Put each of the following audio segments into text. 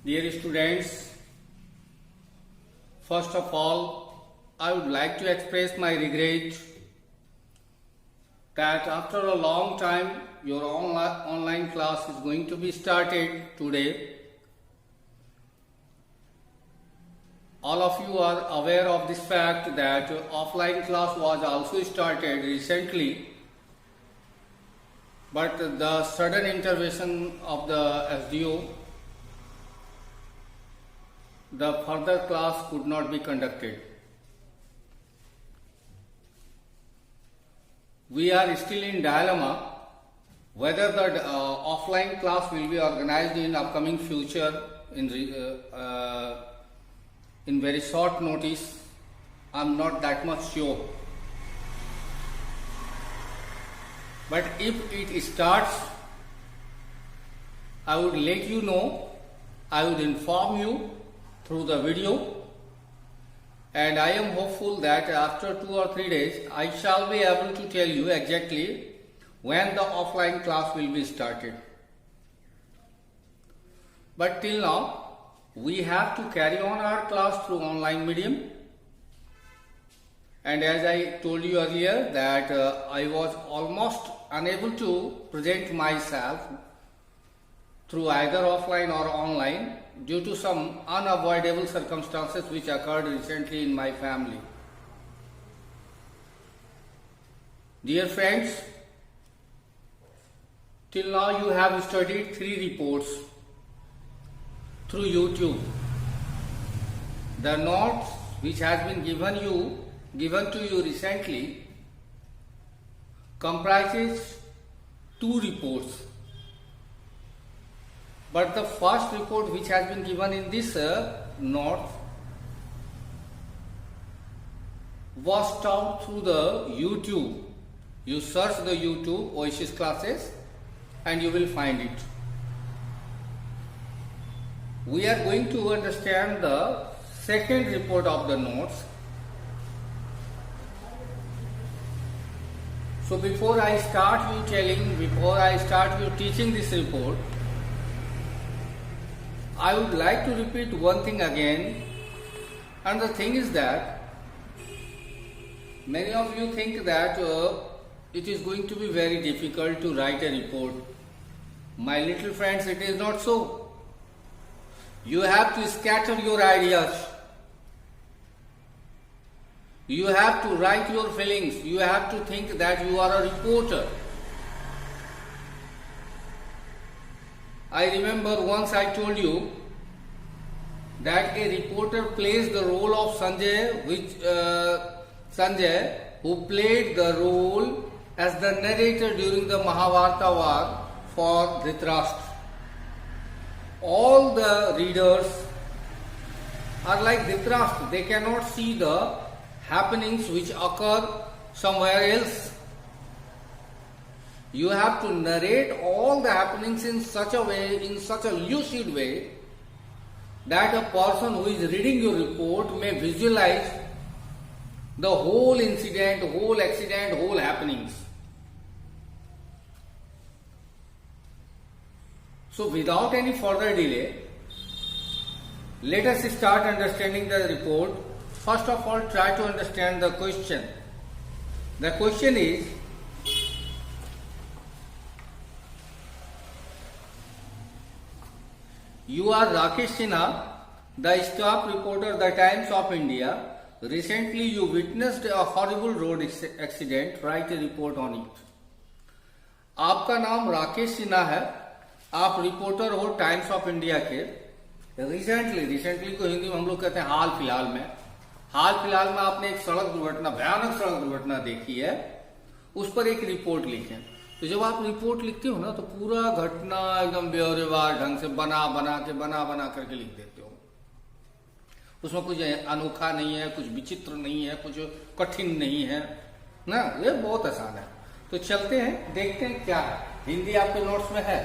Dear students, first of all, I would like to express my regret that after a long time your online class is going to be started today. All of you are aware of this fact that offline class was also started recently, but the sudden intervention of the SDO, the further class could not be conducted. We are still in dilemma whether the offline class will be organized in upcoming future in very short notice. I'm not that much sure. But if it starts, I would let you know, I would inform you through the video, and I am hopeful that after 2 or 3 days I shall be able to tell you exactly when the offline class will be started. But till now we have to carry on our class through online medium, and as I told you earlier that I was almost unable to present myself through either offline or online due to some unavoidable circumstances which occurred recently in my family. Dear friends, till now you have studied 3 reports through YouTube. The notes which has been given to you recently comprises 2 reports. But the first report which has been given in this note was taught through the YouTube. You search the YouTube Oasis classes and you will find it. We are going to understand the second report of the notes. So before I start you teaching this report, I would like to repeat one thing again, and the thing is that many of you think that it is going to be very difficult to write a report. My little friends, it is not so. You have to scatter your ideas. You have to write your feelings. You have to think that you are a reporter. I remember once I told you that a reporter plays the role of Sanjay, who played the role as the narrator during the Mahabharata war for Dhritarashtra. All the readers are like Dhritarashtra. They cannot see the happenings which occur somewhere else. You have to narrate all the happenings in such a way, in such a lucid way, that a person who is reading your report may visualize the whole incident, whole accident, whole happenings. So without any further delay, let us start understanding the report. First of all, try to understand the question. The question is, you are Rakesh Sinha, the staff reporter, The Times of India. Recently you witnessed a horrible road accident. Write a report on it. आपका नाम राकेश सिन्हा है, आप reporter हो times of India के। Recently को हिंदी में हम लोग कहते हैं हाल फिलहाल में आपने एक भयानक सड़क दुर्घटना देखी है, उस पर एक रिपोर्ट लिखें। तो जब आप रिपोर्ट लिखते हो ना, तो पूरा घटना एकदम ब्यौरेवार ढंग से बना करके लिख देते हो। उसमें कुछ अनोखा नहीं है, कुछ विचित्र नहीं है, कुछ कठिन नहीं है ना, ये बहुत आसान है। तो चलते हैं, देखते हैं क्या है। हिंदी आपके नोट्स में है,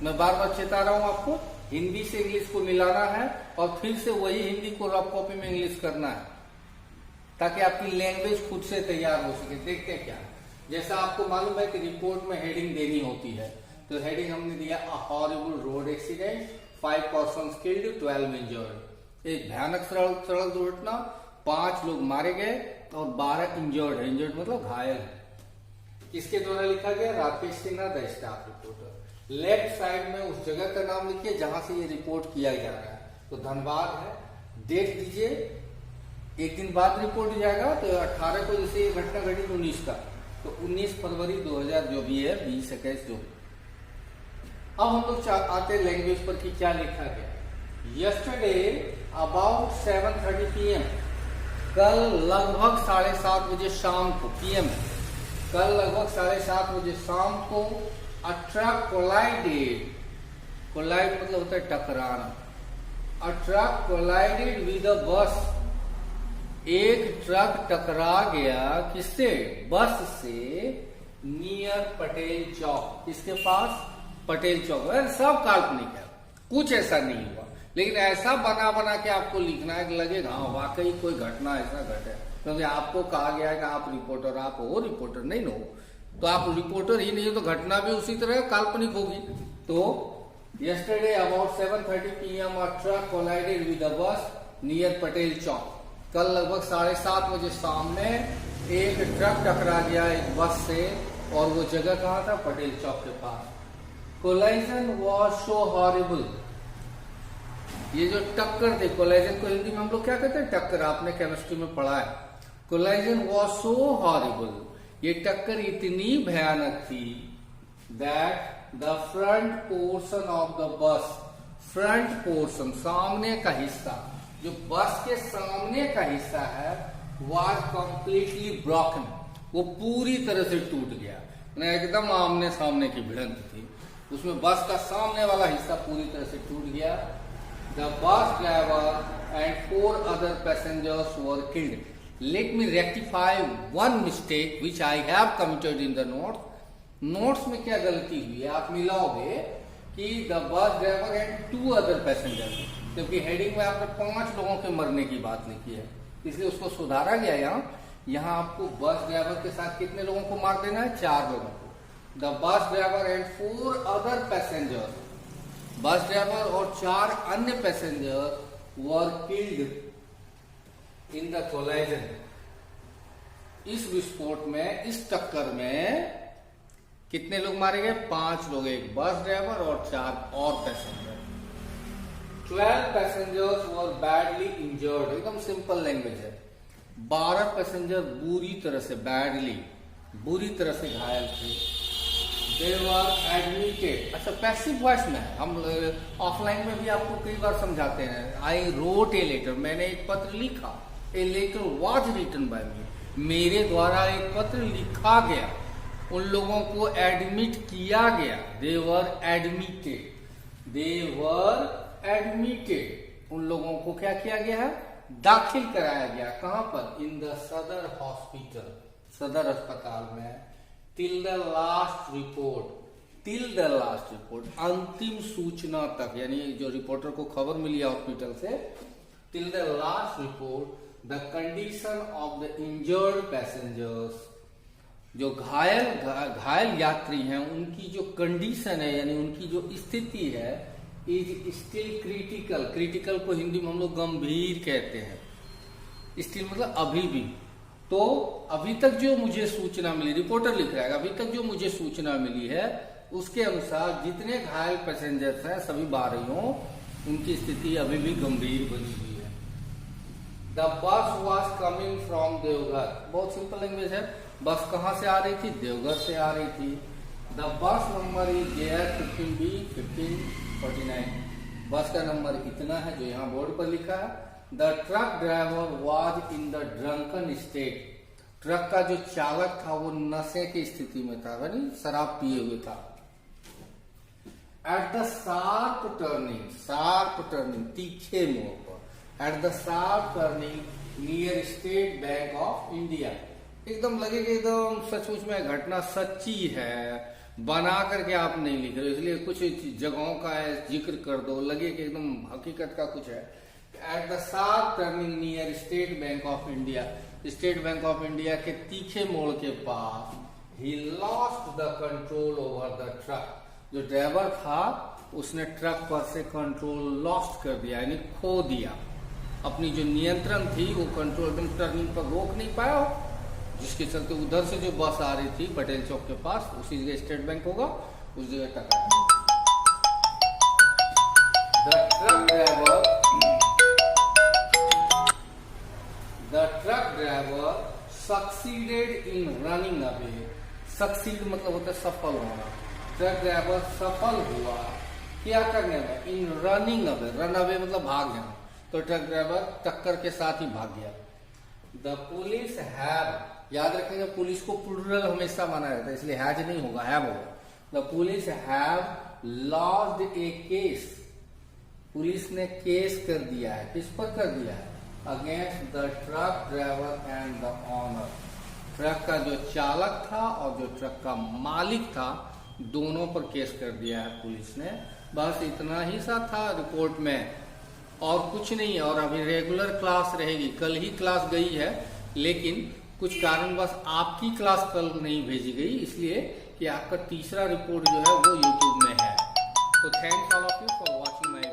मैं बार बार चेता रहा हूं आपको, हिंदी से इंग्लिश को मिलाना है और फिर से वही हिंदी को रफ कॉपी में इंग्लिश करना है, ताकि आपकी लैंग्वेज खुद से तैयार हो सके। देखते हैं क्या है। जैसा आपको मालूम है कि रिपोर्ट में हेडिंग देनी होती है, तो हेडिंग हमने दिया a horrible road accident 5 persons killed, 12 injured। एक भयानक सड़क दुर्घटना, 5 लोग मारे गए और 12 इंजर्ड है। इंजर्ड मतलब घायल है। किसके द्वारा लिखा गया? Rakesh Sinha, the staff reporter. Left side में उस जगह का नाम लिखिए जहां से ये रिपोर्ट किया जा रहा है। तो धनबाद है। डेट दीजिए, एक दिन बाद रिपोर्ट जाएगा। तो 18 को जैसे ये घटना घटी 19 का, तो 19 फरवरी 2000 जो भी है, 20, 21 जो। अब हम लोग आते हैं लैंग्वेज पर कि क्या लिखा गया। यस्टरडे अबाउट 7:30 PM, कल लगभग 7:30 बजे शाम को, PM कल लगभग 7:30 बजे शाम को, अ ट्रक कोलाइडेड, कोलाइड मतलब होता है टकराना, अ ट्रक कोलाइडेड विद अ बस, एक ट्रक टकरा गया किससे? बस से, नियर पटेल चौक। किसके पास? पटेल चौक। सब काल्पनिक है, कुछ ऐसा नहीं हुआ, लेकिन ऐसा बना बना के आपको लिखना है कि लगेगा हाँ वाकई कोई घटना ऐसा घटे। क्योंकि आपको कहा गया है कि आप रिपोर्टर, आप हो रिपोर्टर नहीं हो, तो आप रिपोर्टर ही नहीं हो तो घटना भी उसी तरह काल्पनिक होगी। तो yesterday about 7:30 PM, a truck collided with a बस नियर पटेल चौक। कल लगभग 7:30 बजे शाम में एक ट्रक टकरा गया एक बस से, और वो जगह कहाँ था? पटेल चौक के पास। कोलाइजन वॉज सो हॉरिबल, ये जो टक्कर थे, कोलाइजन को हिंदी में हम लोग क्या कहते हैं? टक्कर। आपने केमिस्ट्री में पढ़ा है। कोलाइजन वॉज सो हॉरिबल, ये टक्कर इतनी भयानक थी, that the front portion of the bus, front portion सामने का हिस्सा, जो बस के सामने का हिस्सा है, वॉज कंप्लीटली ब्रोकन, वो पूरी तरह से टूट गया। एकदम आमने सामने की भिड़ंत थी, उसमें बस का सामने वाला हिस्सा पूरी तरह से टूट गया। The bus driver and 4 other passengers were killed। Let me rectify one mistake which I have committed in the notes। Notes में क्या गलती हुई है आप मिलाओगे कि the bus driver and 2 other passengers, क्योंकि हेडिंग में आपने 5 लोगों के मरने की बात लिखी है, इसलिए उसको सुधारा गया। यहाँ आपको बस ड्राइवर के साथ कितने लोगों को मार देना है? 4 लोगों को। The bus driver and 4 other passengers, bus driver और 4 अन्य passenger were killed in the collision. इस विस्फोट में, इस टक्कर में कितने लोग मारे गए? 5 लोग, एक बस ड्राइवर और 4 और passenger. 12 passengers were badly injured, एकदम सिंपल लैंग्वेज है। 12 पैसेंजर बुरी तरह से, बैडली बुरी तरह से घायल थे। They were admitted। अच्छा, पैसिव वॉइस में है, हम ऑफलाइन में भी आपको कई बार समझाते हैं। आई रोट ए लेटर, मैंने एक पत्र लिखा। A letter was written by me, मेरे द्वारा एक पत्र लिखा गया। उन लोगों को एडमिट किया गया। दे वर एडमिटेड, दे वर एडमिटेड, उन लोगों को क्या किया गया है? दाखिल कराया गया। कहां पर? इन द सदर हॉस्पिटल, सदर अस्पताल में। Till the last report, till the last report, अंतिम सूचना तक, यानी जो रिपोर्टर को खबर मिली हॉस्पिटल से, till the last report the condition of the injured passengers, जो घायल यात्री हैं उनकी जो कंडीशन है, यानी उनकी जो स्थिति है, इज स्टिल क्रिटिकल। क्रिटिकल को हिंदी में हम लोग गंभीर कहते हैं। स्टिल मतलब अभी भी। तो अभी तक जो मुझे सूचना मिली, रिपोर्टर लिख रहा है, अभी तक जो मुझे सूचना मिली है उसके अनुसार जितने घायल पैसेंजर्स हैं सभी 12 उनकी स्थिति अभी भी गंभीर बनी हुई है। The bus was coming from Deoghar, बहुत सिंपल लैंग्वेज है। बस कहां से आ रही थी? देवघर से आ रही थी। The bus number is JR 15B 1549, बस का नंबर इतना है जो यहाँ बोर्ड पर लिखा है। The truck driver was in the drunken state, truck का जो चालक था वो नशे की स्थिति में था, यानी शराब पिए हुए था। एट द शार्प टर्निंग, तीखे मोड़ पर, eight the sharp turning near State Bank of India. एकदम लगेगा एकदम सचमुच में घटना सच्ची है, बना करके आप नहीं लिख रहे, इसलिए कुछ जगहों का जिक्र कर दो, लगे कि एकदम हकीकत का कुछ है। At the sharp turning near State Bank of India, State Bank of India के तीखे मोड़ के पास, he lost the control over the truck, जो ड्राइवर था उसने ट्रक पर से कंट्रोल लॉस्ट कर दिया, यानी खो दिया। अपनी जो नियंत्रण थी वो कंट्रोल एकदम टर्निंग पर रोक नहीं पाया, जिसके चलते उधर से जो बस आ रही थी पटेल चौक के पास, उसी जगह स्टेट बैंक होगा, उस जगह टकरा। The truck driver succeeded in running away. Succeed मतलब होता है सफल होना। ट्रक ड्राइवर सफल हुआ क्या करने में? इन रनिंग अवे। रन अवे मतलब भाग जाना। तो ट्रक ड्राइवर टक्कर के साथ ही भाग गया। द पुलिस हैव, याद रखेंगे पुलिस को प्लूरल हमेशा माना जाता है, इसलिए हैज नहीं होगा, हैव होगा। The police have lodged a case, police ने केस कर दिया है। किस पर कर दिया है? Against the truck driver and the owner. Truck का जो चालक था और जो ट्रक का मालिक था, दोनों पर केस कर दिया है पुलिस ने। बस इतना ही सा था रिपोर्ट में, और कुछ नहीं है। और अभी रेगुलर क्लास रहेगी, कल ही क्लास गई है, लेकिन कुछ कारणवश आपकी क्लास कल नहीं भेजी गई, इसलिए कि आपका तीसरा रिपोर्ट जो है वो यूट्यूब में है। तो thanks all of you for watching my